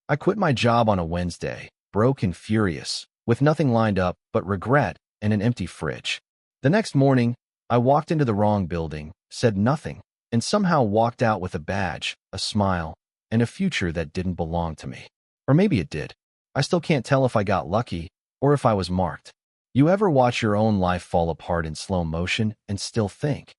I quit my job on a Wednesday, broke and furious, with nothing lined up but regret and an empty fridge. The next morning, I walked into the wrong building, said nothing, and somehow walked out with a badge, a smile, and a future that didn't belong to me. Or maybe it did. I still can't tell if I got lucky or if I was marked. You ever watch your own life fall apart in slow motion and still think,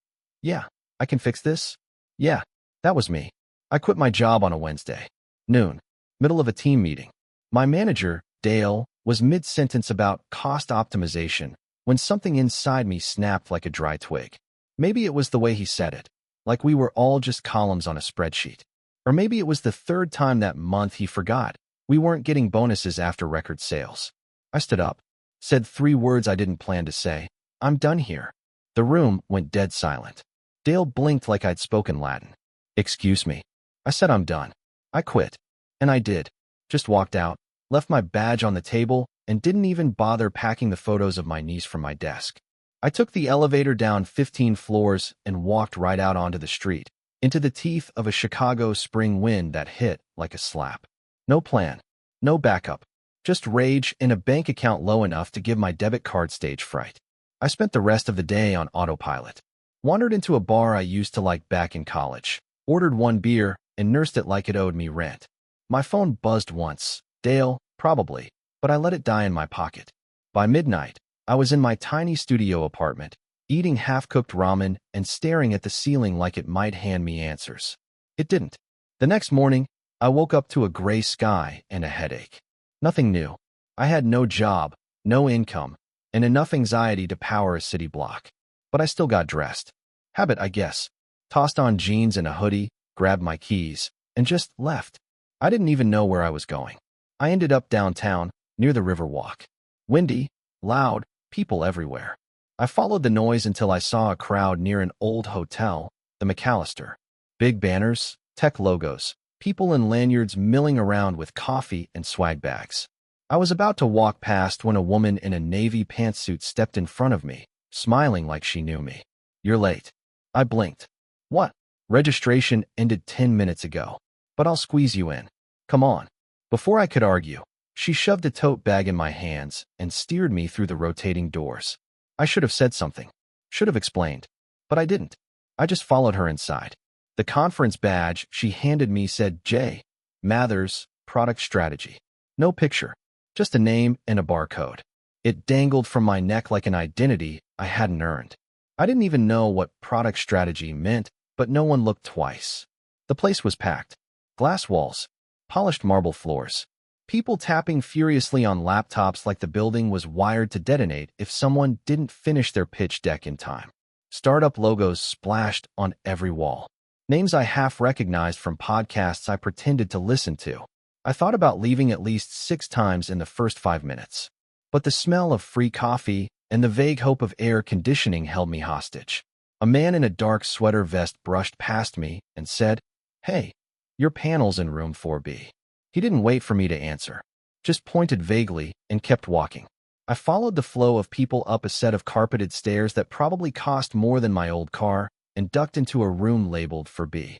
yeah, I can fix this? Yeah, that was me. I quit my job on a Wednesday. Noon. Middle of a team meeting. My manager, Dale, was mid-sentence about cost optimization when something inside me snapped like a dry twig. Maybe it was the way he said it, like we were all just columns on a spreadsheet. Or maybe it was the third time that month he forgot we weren't getting bonuses after record sales. I stood up, said 3 words I didn't plan to say. I'm done here. The room went dead silent. Dale blinked like I'd spoken Latin. Excuse me. I said I'm done. I quit. And I did. Just walked out, left my badge on the table, and didn't even bother packing the photos of my niece from my desk. I took the elevator down 15 floors and walked right out onto the street, into the teeth of a Chicago spring wind that hit like a slap. No plan, no backup, just rage and a bank account low enough to give my debit card stage fright. I spent the rest of the day on autopilot. Wandered into a bar I used to like back in college, ordered 1 beer, and nursed it like it owed me rent. My phone buzzed once. Dale, probably, but I let it die in my pocket. By midnight, I was in my tiny studio apartment, eating half-cooked ramen and staring at the ceiling like it might hand me answers. It didn't. The next morning, I woke up to a gray sky and a headache. Nothing new. I had no job, no income, and enough anxiety to power a city block. But I still got dressed. Habit, I guess. Tossed on jeans and a hoodie, grabbed my keys, and just left. I didn't even know where I was going. I ended up downtown, near the Riverwalk. Windy, loud, people everywhere. I followed the noise until I saw a crowd near an old hotel, the McAllister. Big banners, tech logos, people in lanyards milling around with coffee and swag bags. I was about to walk past when a woman in a navy pantsuit stepped in front of me, smiling like she knew me. You're late. I blinked. What? Registration ended 10 minutes ago. But I'll squeeze you in. Come on. Before I could argue, she shoved a tote bag in my hands and steered me through the rotating doors. I should have said something. Should have explained. But I didn't. I just followed her inside. The conference badge she handed me said J. Mathers, Product Strategy. No picture. Just a name and a barcode. It dangled from my neck like an identity I hadn't earned. I didn't even know what product strategy meant, but no one looked twice. The place was packed. Glass walls, polished marble floors, people tapping furiously on laptops like the building was wired to detonate if someone didn't finish their pitch deck in time. Startup logos splashed on every wall. Names I half recognized from podcasts I pretended to listen to. I thought about leaving at least 6 times in the first 5 minutes. But the smell of free coffee and the vague hope of air conditioning held me hostage. A man in a dark sweater vest brushed past me and said, "Hey, your panel's in room 4B. He didn't wait for me to answer, just pointed vaguely and kept walking. I followed the flow of people up a set of carpeted stairs that probably cost more than my old car and ducked into a room labeled for B.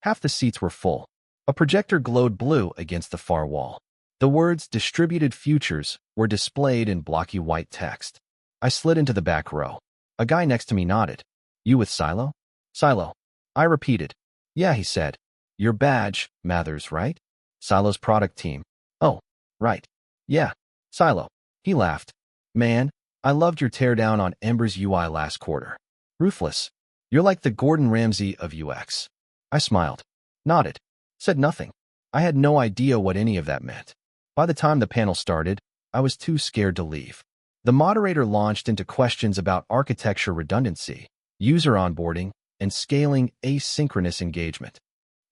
Half the seats were full. A projector glowed blue against the far wall. The words Distributed Futures were displayed in blocky white text. I slid into the back row. A guy next to me nodded. You with Silo? Silo. I repeated. Yeah, he said. Your badge, Mathers, right? Silo's product team. Oh, right. Yeah, Silo. He laughed. Man, I loved your teardown on Ember's UI last quarter. Ruthless. You're like the Gordon Ramsay of UX. I smiled. Nodded. Said nothing. I had no idea what any of that meant. By the time the panel started, I was too scared to leave. The moderator launched into questions about architecture redundancy, user onboarding, and scaling asynchronous engagement.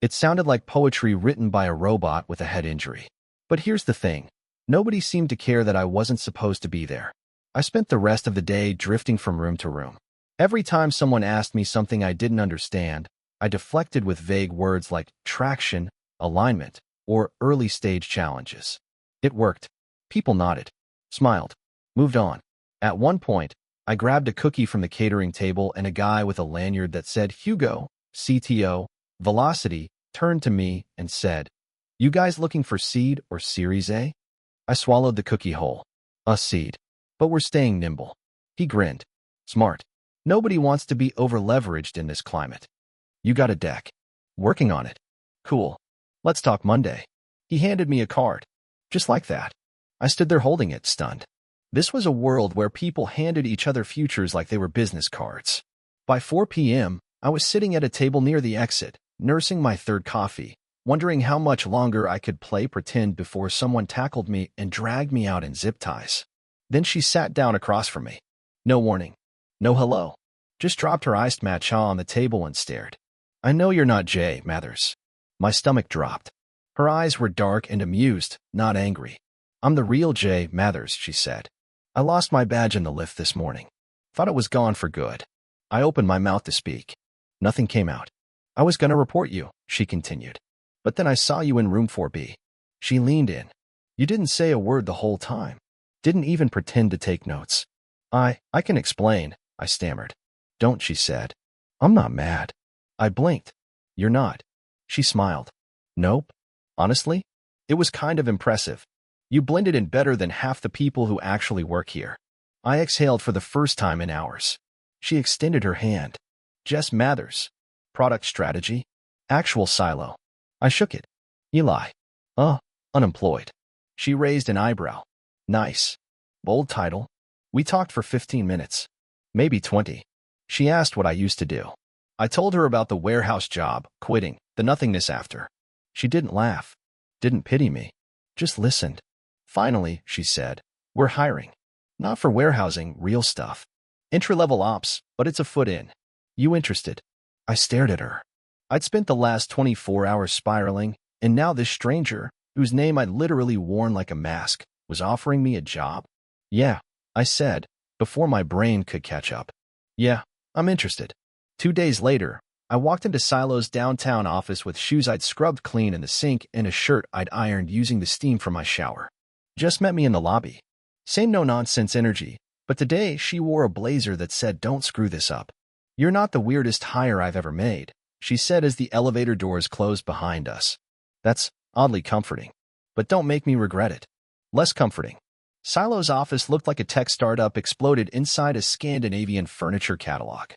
It sounded like poetry written by a robot with a head injury. But here's the thing. Nobody seemed to care that I wasn't supposed to be there. I spent the rest of the day drifting from room to room. Every time someone asked me something I didn't understand, I deflected with vague words like traction, alignment, or early-stage challenges. It worked. People nodded, smiled, moved on. At one point, I grabbed a cookie from the catering table and a guy with a lanyard that said Hugo, CTO, Velocity, turned to me and said, You guys looking for seed or Series A? I swallowed the cookie whole. A seed. But we're staying nimble. He grinned. Smart. Nobody wants to be over-leveraged in this climate. You got a deck. Working on it. Cool. Let's talk Monday. He handed me a card. Just like that. I stood there holding it, stunned. This was a world where people handed each other futures like they were business cards. By 4 p.m., I was sitting at a table near the exit, nursing my third coffee, wondering how much longer I could play pretend before someone tackled me and dragged me out in zip ties. Then she sat down across from me. No warning. No hello. Just dropped her iced matcha on the table and stared. I know you're not Jay Mathers. My stomach dropped. Her eyes were dark and amused, not angry. I'm the real Jay Mathers, she said. I lost my badge in the lift this morning. Thought it was gone for good. I opened my mouth to speak. Nothing came out. I was going to report you, she continued. But then I saw you in room 4B. She leaned in. You didn't say a word the whole time. Didn't even pretend to take notes. I can explain, I stammered. Don't, she said. I'm not mad. I blinked. You're not. She smiled. Nope. Honestly, it was kind of impressive. You blended in better than half the people who actually work here. I exhaled for the first time in hours. She extended her hand. Jess Mathers. Product strategy. Actual silo. I shook it. Eli. Unemployed. She raised an eyebrow. Nice. Bold title. We talked for 15 minutes. Maybe 20. She asked what I used to do. I told her about the warehouse job, quitting, the nothingness after. She didn't laugh. Didn't pity me. Just listened. Finally, she said, we're hiring. Not for warehousing, real stuff. Entry-level ops, but it's a foot in. You interested? I stared at her. I'd spent the last 24 hours spiraling, and now this stranger, whose name I'd literally worn like a mask, was offering me a job? Yeah, I said, before my brain could catch up. Yeah, I'm interested. 2 days later, I walked into Silo's downtown office with shoes I'd scrubbed clean in the sink and a shirt I'd ironed using the steam from my shower. Jess met me in the lobby. Same no-nonsense energy, but today she wore a blazer that said, "Don't screw this up." You're not the weirdest hire I've ever made, she said as the elevator doors closed behind us. That's oddly comforting. But don't make me regret it. Less comforting. Silo's office looked like a tech startup exploded inside a Scandinavian furniture catalog.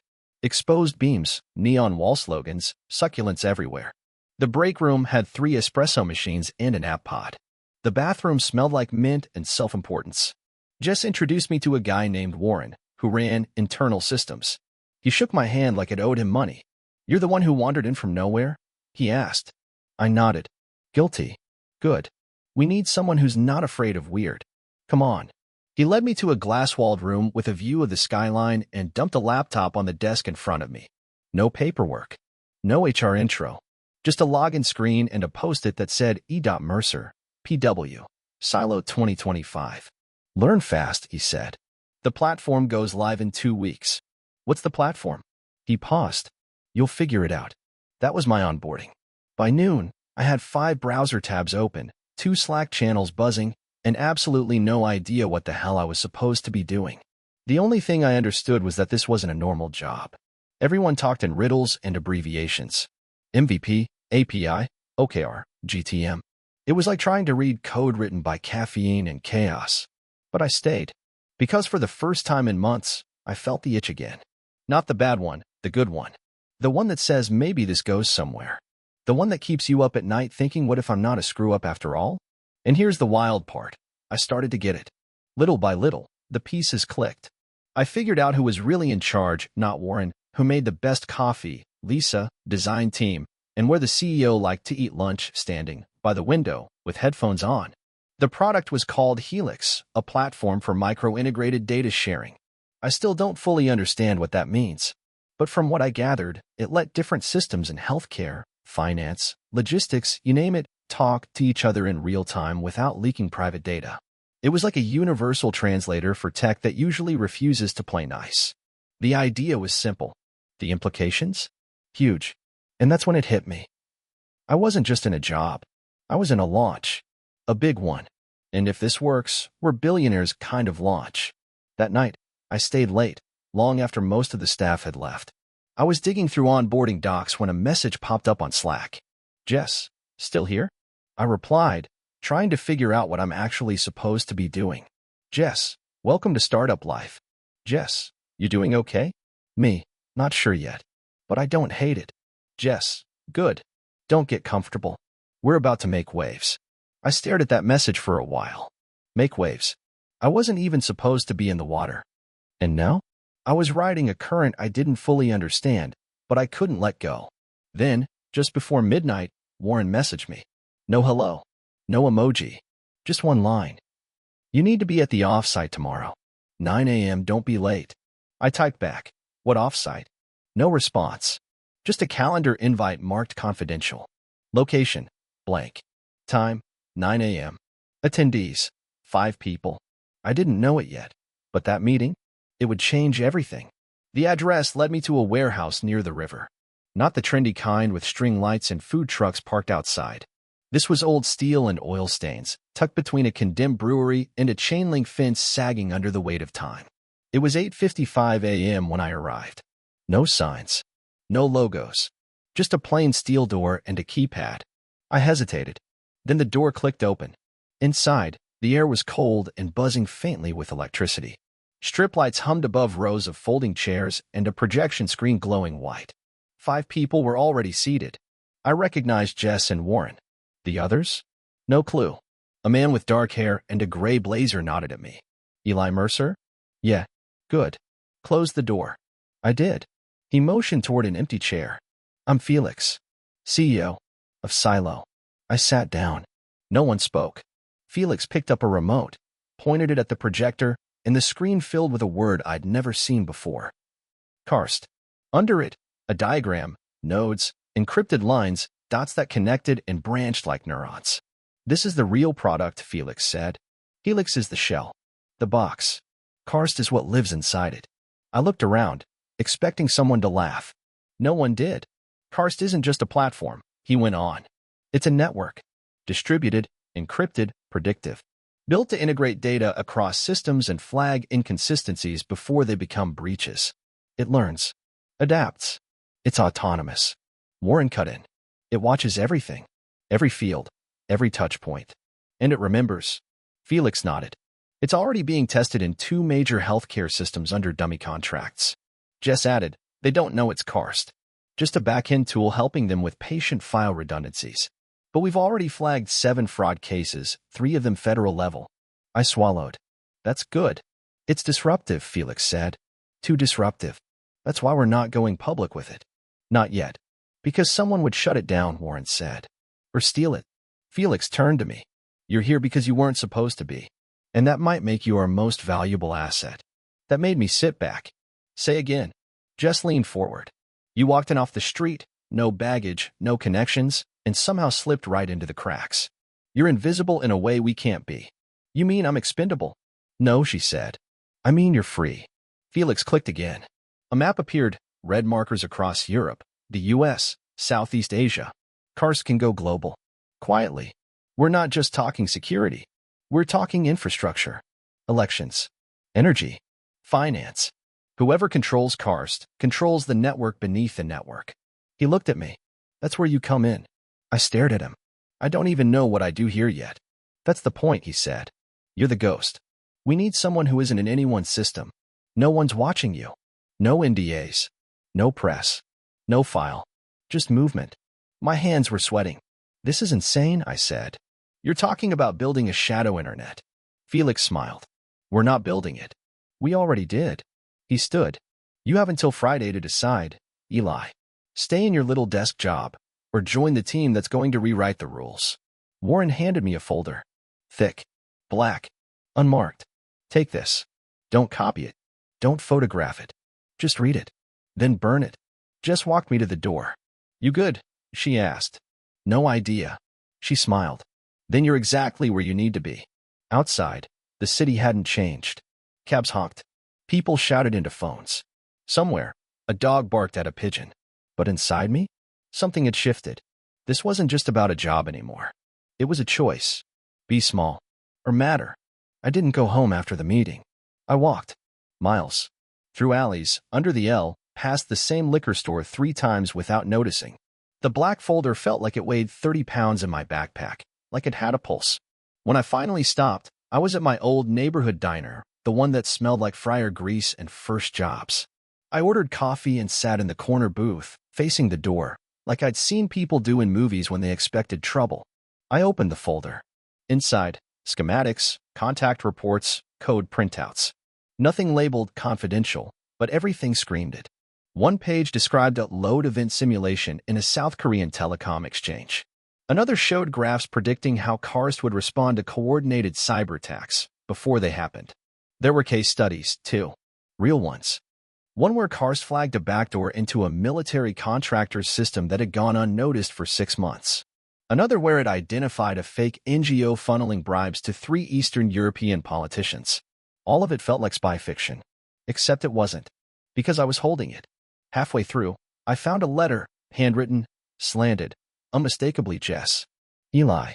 Exposed beams, neon wall slogans, succulents everywhere. The break room had 3 espresso machines and an app pod. The bathroom smelled like mint and self-importance. Jess introduced me to a guy named Warren, who ran internal systems. He shook my hand like it owed him money. You're the one who wandered in from nowhere? He asked. I nodded. Guilty. Good. We need someone who's not afraid of weird. Come on. He led me to a glass-walled room with a view of the skyline and dumped a laptop on the desk in front of me. No paperwork. No HR intro. Just a login screen and a post-it that said E. Mercer, PW, Silo 2025. Learn fast, he said. The platform goes live in 2 weeks. What's the platform? He paused. You'll figure it out. That was my onboarding. By noon, I had 5 browser tabs open, 2 Slack channels buzzing, and absolutely no idea what the hell I was supposed to be doing. The only thing I understood was that this wasn't a normal job. Everyone talked in riddles and abbreviations. MVP, API, OKR, GTM. It was like trying to read code written by caffeine and chaos. But I stayed. Because for the first time in months, I felt the itch again. Not the bad one, the good one. The one that says maybe this goes somewhere. The one that keeps you up at night thinking, what if I'm not a screw-up after all? And here's the wild part. I started to get it. Little by little, the pieces clicked. I figured out who was really in charge, not Warren, who made the best coffee, Lisa, design team, and where the CEO liked to eat lunch standing by the window with headphones on. The product was called Helix, a platform for micro-integrated data sharing. I still don't fully understand what that means. But from what I gathered, it let different systems in healthcare, finance, logistics, you name it, talk to each other in real time without leaking private data. It was like a universal translator for tech that usually refuses to play nice. The idea was simple. The implications? Huge. And that's when it hit me. I wasn't just in a job. I was in a launch. A big one. And if this works, we're billionaires kind of launch. That night, I stayed late, long after most of the staff had left. I was digging through onboarding docs when a message popped up on Slack. Jess, still here? I replied, trying to figure out what I'm actually supposed to be doing. Jess, welcome to startup life. Jess, you doing okay? Me, not sure yet, but I don't hate it. Jess, good. Don't get comfortable. We're about to make waves. I stared at that message for a while. Make waves. I wasn't even supposed to be in the water. And now? I was riding a current I didn't fully understand, but I couldn't let go. Then, just before midnight, Warren messaged me. No hello. No emoji. Just one line. You need to be at the offsite tomorrow. 9 a.m. Don't be late. I typed back. What offsite? No response. Just a calendar invite marked confidential. Location, blank. Time, 9 a.m. Attendees, 5 people. I didn't know it yet, but that meeting, it would change everything. The address led me to a warehouse near the river. Not the trendy kind with string lights and food trucks parked outside. This was old steel and oil stains, tucked between a condemned brewery and a chain-link fence sagging under the weight of time. It was 8:55 a.m. when I arrived. No signs. No logos. Just a plain steel door and a keypad. I hesitated. Then the door clicked open. Inside, the air was cold and buzzing faintly with electricity. Strip lights hummed above rows of folding chairs and a projection screen glowing white. 5 people were already seated. I recognized Jess and Warren. The others? No clue. A man with dark hair and a gray blazer nodded at me. Eli Mercer? Yeah. Good. Close the door. I did. He motioned toward an empty chair. I'm Felix, CEO of Silo. I sat down. No one spoke. Felix picked up a remote, pointed it at the projector, and the screen filled with a word I'd never seen before. Karst. Under it, a diagram, nodes, encrypted lines, dots that connected and branched like neurons. This is the real product, Felix said. Helix is the shell, the box. Karst is what lives inside it. I looked around, expecting someone to laugh. No one did. Karst isn't just a platform, he went on. It's a network. Distributed, encrypted, predictive. Built to integrate data across systems and flag inconsistencies before they become breaches. It learns. Adapts. It's autonomous. Warren cut in. It watches everything. Every field. Every touch point. And it remembers. Felix nodded. It's already being tested in 2 major healthcare systems under dummy contracts. Jess added, they don't know it's Karst. Just a back-end tool helping them with patient file redundancies. But we've already flagged 7 fraud cases, 3 of them federal level. I swallowed. That's good. It's disruptive, Felix said. Too disruptive. That's why we're not going public with it. Not yet. Because someone would shut it down, Warren said. Or steal it. Felix turned to me. You're here because you weren't supposed to be. And that might make you our most valuable asset. That made me sit back. Say again. Jess leaned forward. You walked in off the street, no baggage, no connections, and somehow slipped right into the cracks. You're invisible in a way we can't be. You mean I'm expendable? No, she said. I mean you're free. Felix clicked again. A map appeared, red markers across Europe, the US, Southeast Asia. Karst can go global. Quietly. We're not just talking security. We're talking infrastructure. Elections. Energy. Finance. Whoever controls Karst controls the network beneath the network. He looked at me. That's where you come in. I stared at him. I don't even know what I do here yet. That's the point, he said. You're the ghost. We need someone who isn't in anyone's system. No one's watching you. No NDAs. No press. No file. Just movement. My hands were sweating. This is insane, I said. You're talking about building a shadow internet. Felix smiled. We're not building it. We already did. He stood. You have until Friday to decide, Eli. Stay in your little desk job, or join the team that's going to rewrite the rules. Warren handed me a folder. Thick. Black. Unmarked. Take this. Don't copy it. Don't photograph it. Just read it. Then burn it. Jess walked me to the door. You good? She asked. No idea. She smiled. Then you're exactly where you need to be. Outside, the city hadn't changed. Cabs honked. People shouted into phones. Somewhere, a dog barked at a pigeon. But inside me, something had shifted. This wasn't just about a job anymore. It was a choice. Be small. Or matter. I didn't go home after the meeting. I walked. Miles. Through alleys, under the L, past the same liquor store 3 times without noticing. The black folder felt like it weighed 30 pounds in my backpack, like it had a pulse. When I finally stopped, I was at my old neighborhood diner, the one that smelled like fryer grease and first jobs. I ordered coffee and sat in the corner booth, facing the door, like I'd seen people do in movies when they expected trouble. I opened the folder. Inside, schematics, contact reports, code printouts. Nothing labeled confidential, but everything screamed it. One page described a load event simulation in a South Korean telecom exchange. Another showed graphs predicting how Karst would respond to coordinated cyber attacks before they happened. There were case studies, too. Real ones. One where Karst flagged a backdoor into a military contractor's system that had gone unnoticed for 6 months. Another where it identified a fake NGO funneling bribes to 3 Eastern European politicians. All of it felt like spy fiction. Except it wasn't, because I was holding it. Halfway through, I found a letter, handwritten, slanted, unmistakably Jess. Eli.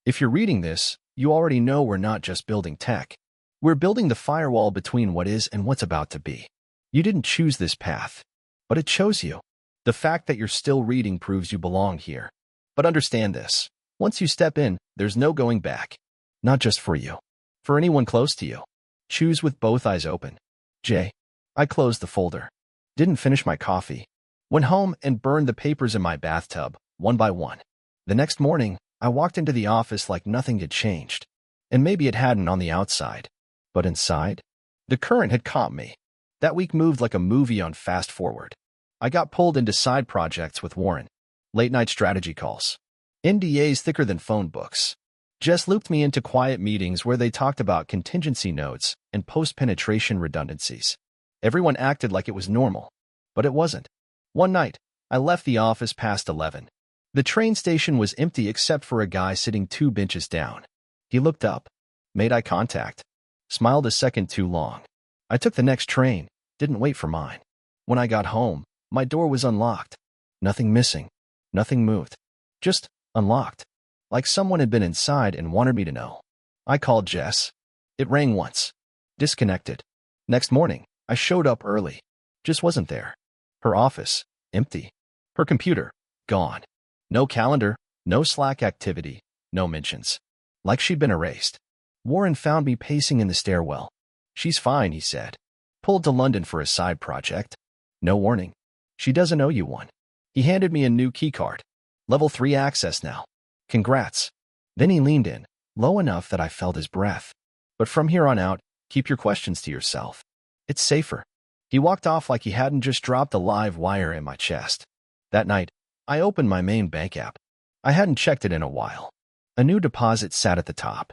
If you're reading this, you already know we're not just building tech. We're building the firewall between what is and what's about to be. You didn't choose this path, but it chose you. The fact that you're still reading proves you belong here. But understand this. Once you step in, there's no going back. Not just for you. For anyone close to you. Choose with both eyes open. J. I closed the folder. Didn't finish my coffee. Went home and burned the papers in my bathtub, one by one. The next morning, I walked into the office like nothing had changed. And maybe it hadn't on the outside. But inside, the current had caught me. That week moved like a movie on fast forward. I got pulled into side projects with Warren. Late-night strategy calls. NDAs thicker than phone books. Jess looped me into quiet meetings where they talked about contingency nodes and post-penetration redundancies. Everyone acted like it was normal, but it wasn't. One night, I left the office past 11. The train station was empty except for a guy sitting 2 benches down. He looked up, made eye contact, smiled a second too long. I took the next train, didn't wait for mine. When I got home, my door was unlocked. Nothing missing. Nothing moved. Just unlocked. Like someone had been inside and wanted me to know. I called Jess. It rang once. Disconnected. Next morning, I showed up early. Just wasn't there. Her office, empty. Her computer, gone. No calendar, no Slack activity, no mentions. Like she'd been erased. Warren found me pacing in the stairwell. She's fine, he said. Pulled to London for a side project. No warning. She doesn't owe you one. He handed me a new keycard. Level 3 access now. Congrats. Then he leaned in, low enough that I felt his breath. But from here on out, keep your questions to yourself. It's safer. He walked off like he hadn't just dropped a live wire in my chest. That night, I opened my main bank app. I hadn't checked it in a while. A new deposit sat at the top.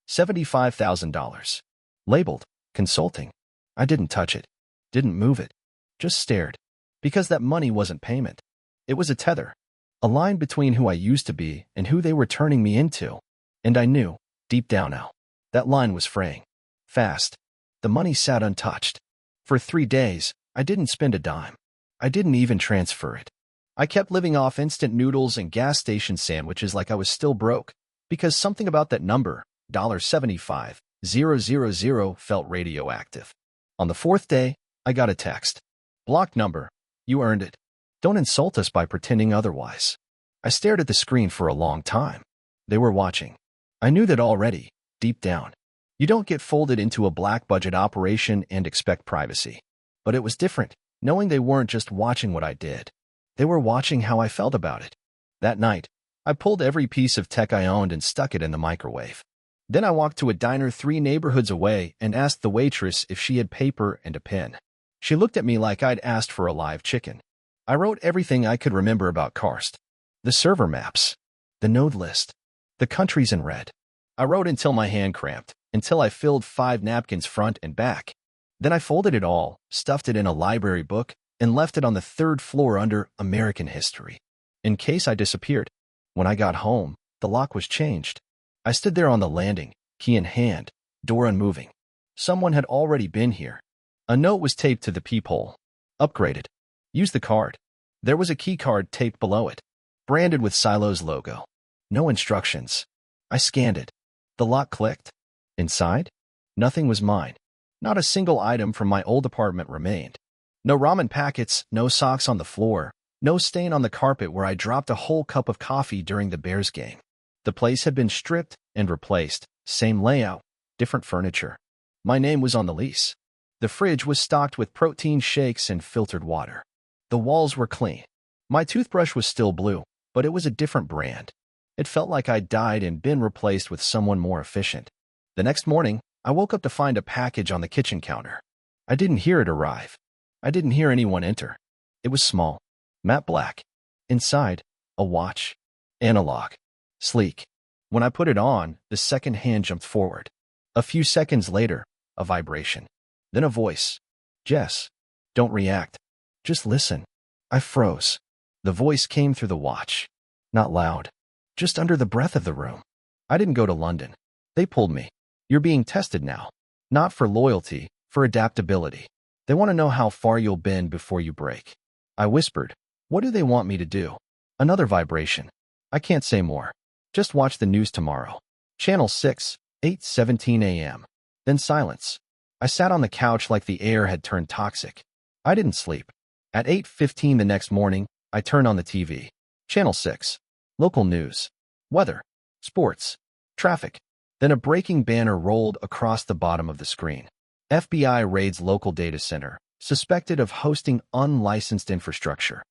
$75,000. Labeled, consulting. I didn't touch it. Didn't move it. Just stared. Because that money wasn't payment. It was a tether. A line between who I used to be and who they were turning me into. And I knew, deep down now, that line was fraying. Fast. The money sat untouched. For 3 days, I didn't spend a dime. I didn't even transfer it. I kept living off instant noodles and gas station sandwiches like I was still broke. Because something about that number, $75,000, felt radioactive. On the 4th day, I got a text. Blocked number. You earned it. Don't insult us by pretending otherwise. I stared at the screen for a long time. They were watching. I knew that already, deep down. You don't get folded into a black budget operation and expect privacy. But it was different, knowing they weren't just watching what I did. They were watching how I felt about it. That night, I pulled every piece of tech I owned and stuck it in the microwave. Then I walked to a diner 3 neighborhoods away and asked the waitress if she had paper and a pen. She looked at me like I'd asked for a live chicken. I wrote everything I could remember about Karst. The server maps. The node list. The countries in red. I wrote until my hand cramped, until I filled 5 napkins front and back. Then I folded it all, stuffed it in a library book, and left it on the 3rd floor under American history. In case I disappeared. When I got home, the lock was changed. I stood there on the landing, key in hand, door unmoving. Someone had already been here. A note was taped to the peephole. Upgraded. Use the card. There was a key card taped below it, branded with Silo's logo. No instructions. I scanned it. The lock clicked. Inside? Nothing was mine. Not a single item from my old apartment remained. No ramen packets, no socks on the floor, no stain on the carpet where I dropped a whole cup of coffee during the Bears game. The place had been stripped and replaced. Same layout, different furniture. My name was on the lease. The fridge was stocked with protein shakes and filtered water. The walls were clean. My toothbrush was still blue, but it was a different brand. It felt like I'd died and been replaced with someone more efficient. The next morning, I woke up to find a package on the kitchen counter. I didn't hear it arrive. I didn't hear anyone enter. It was small, matte black. Inside, a watch. Analog. Sleek. When I put it on, the second hand jumped forward. A few seconds later, a vibration. Then a voice. Jess, don't react. Just listen. I froze. The voice came through the watch. Not loud. Just under the breath of the room. I didn't go to London. They pulled me. You're being tested now. Not for loyalty, for adaptability. They want to know how far you'll bend before you break. I whispered, what do they want me to do? Another vibration. I can't say more. Just watch the news tomorrow. Channel 6, 8:17 a.m. Then silence. I sat on the couch like the air had turned toxic. I didn't sleep. At 8:15 the next morning, I turned on the TV. Channel 6. Local news. Weather. Sports. Traffic. Then a breaking banner rolled across the bottom of the screen. FBI raids local data center, suspected of hosting unlicensed infrastructure.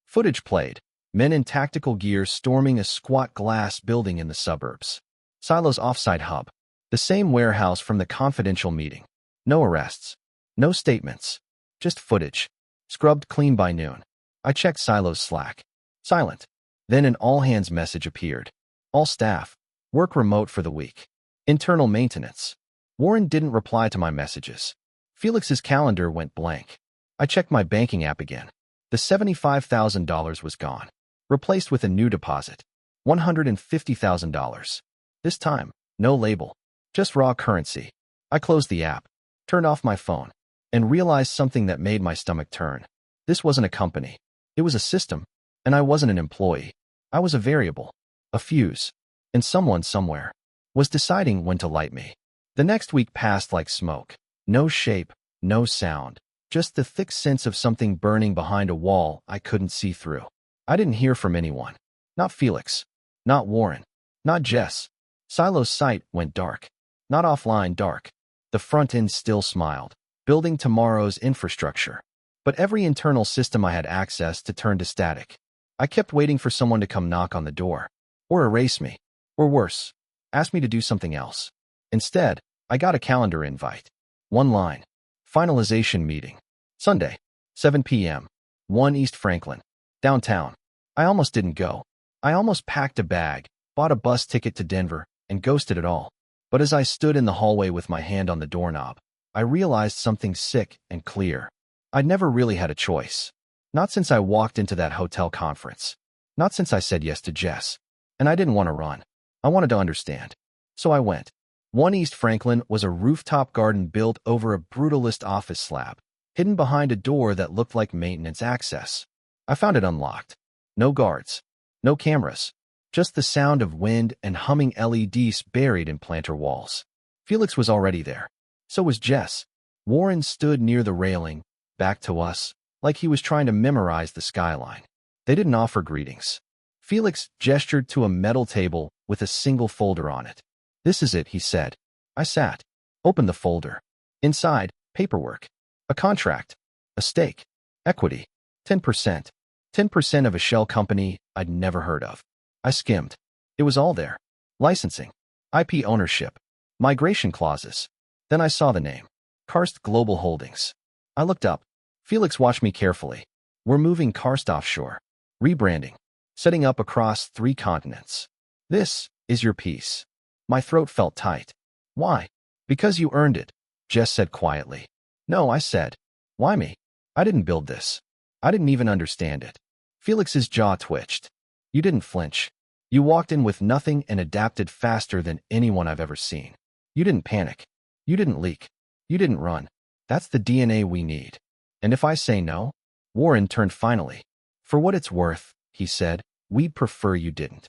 Footage played. Men in tactical gear storming a squat glass building in the suburbs. Silo's offsite hub. The same warehouse from the confidential meeting. No arrests. No statements. Just footage. Scrubbed clean by noon. I checked Silo's Slack. Silent. Then an all-hands message appeared. All staff. Work remote for the week. Internal maintenance. Warren didn't reply to my messages. Felix's calendar went blank. I checked my banking app again. The $75,000 was gone. Replaced with a new deposit. $150,000. This time, no label. Just raw currency. I closed the app, turned off my phone, and realized something that made my stomach turn. This wasn't a company. It was a system, and I wasn't an employee. I was a variable, a fuse, and someone somewhere was deciding when to light me. The next week passed like smoke. No shape, no sound, just the thick sense of something burning behind a wall I couldn't see through. I didn't hear from anyone. Not Felix. Not Warren. Not Jess. Silo's site went dark. Not offline dark. The front end still smiled, building tomorrow's infrastructure. But every internal system I had access to turned to static. I kept waiting for someone to come knock on the door. Or erase me. Or worse, ask me to do something else. Instead, I got a calendar invite. One line. Finalization meeting. Sunday, 7 p.m. 1 East Franklin. Downtown. I almost didn't go. I almost packed a bag, bought a bus ticket to Denver, and ghosted it all. But as I stood in the hallway with my hand on the doorknob, I realized something sick and clear. I'd never really had a choice. Not since I walked into that hotel conference. Not since I said yes to Jess. And I didn't want to run. I wanted to understand. So I went. 1 East Franklin was a rooftop garden built over a brutalist office slab, hidden behind a door that looked like maintenance access. I found it unlocked. No guards. No cameras. Just the sound of wind and humming LEDs buried in planter walls. Felix was already there. So was Jess. Warren stood near the railing, back to us, like he was trying to memorize the skyline. They didn't offer greetings. Felix gestured to a metal table with a single folder on it. This is it, he said. I sat. Opened the folder. Inside, paperwork. A contract. A stake. Equity. 10%. 10% of a shell company I'd never heard of. I skimmed. It was all there. Licensing. IP ownership. Migration clauses. Then I saw the name. Karst Global Holdings. I looked up. Felix watched me carefully. We're moving Karst offshore. Rebranding. Setting up across 3 continents. This is your piece. My throat felt tight. Why? Because you earned it, Jess said quietly. No, I said. Why me? I didn't build this. I didn't even understand it. Felix's jaw twitched. You didn't flinch. You walked in with nothing and adapted faster than anyone I've ever seen. You didn't panic. You didn't leak. You didn't run. That's the DNA we need. And if I say no? Warren turned finally. For what it's worth, he said, we'd prefer you didn't.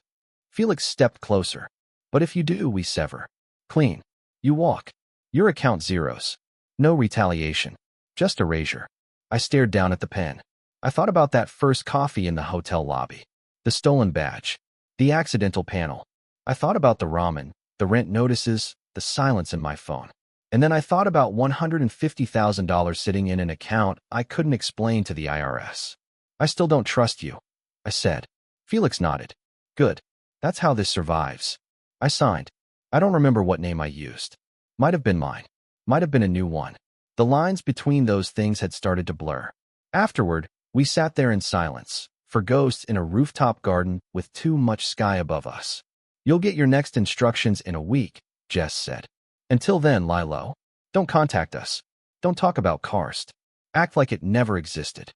Felix stepped closer. But if you do, we sever. Clean. You walk. Your account zeros. No retaliation. Just erasure. I stared down at the pen. I thought about that first coffee in the hotel lobby. The stolen badge. The accidental panel. I thought about the ramen, the rent notices, the silence in my phone. And then I thought about $150,000 sitting in an account I couldn't explain to the IRS. I still don't trust you, I said. Felix nodded. Good. That's how this survives. I signed. I don't remember what name I used. Might have been mine. Might have been a new one. The lines between those things had started to blur. Afterward, we sat there in silence, for ghosts in a rooftop garden with too much sky above us. You'll get your next instructions in a week, Jess said. Until then, lie low. Don't contact us. Don't talk about Karst. Act like it never existed.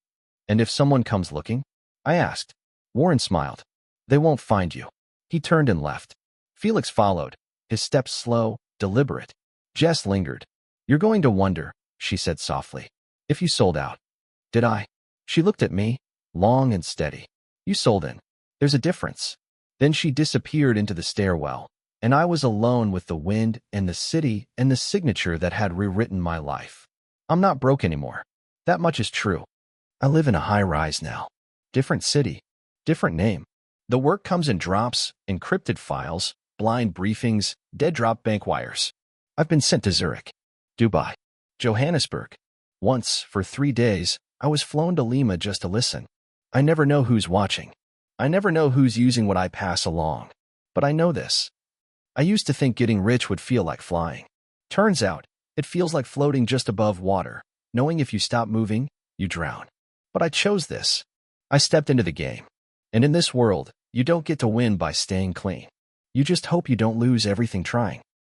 And if someone comes looking? I asked. Warren smiled. They won't find you. He turned and left. Felix followed, his steps slow, deliberate. Jess lingered. You're going to wonder, she said softly, if you sold out. Did I? She looked at me, long and steady. You sold in. There's a difference. Then she disappeared into the stairwell, and I was alone with the wind and the city and the signature that had rewritten my life. I'm not broke anymore. That much is true. I live in a high-rise now. Different city. Different name. The work comes in drops, encrypted files, blind briefings, dead-drop bank wires. I've been sent to Zurich, Dubai, Johannesburg. Once, for 3 days, I was flown to Lima just to listen. I never know who's watching. I never know who's using what I pass along. But I know this. I used to think getting rich would feel like flying. Turns out, it feels like floating just above water, knowing if you stop moving, you drown. But I chose this. I stepped into the game. And in this world, you don't get to win by staying clean. You just hope you don't lose everything trying.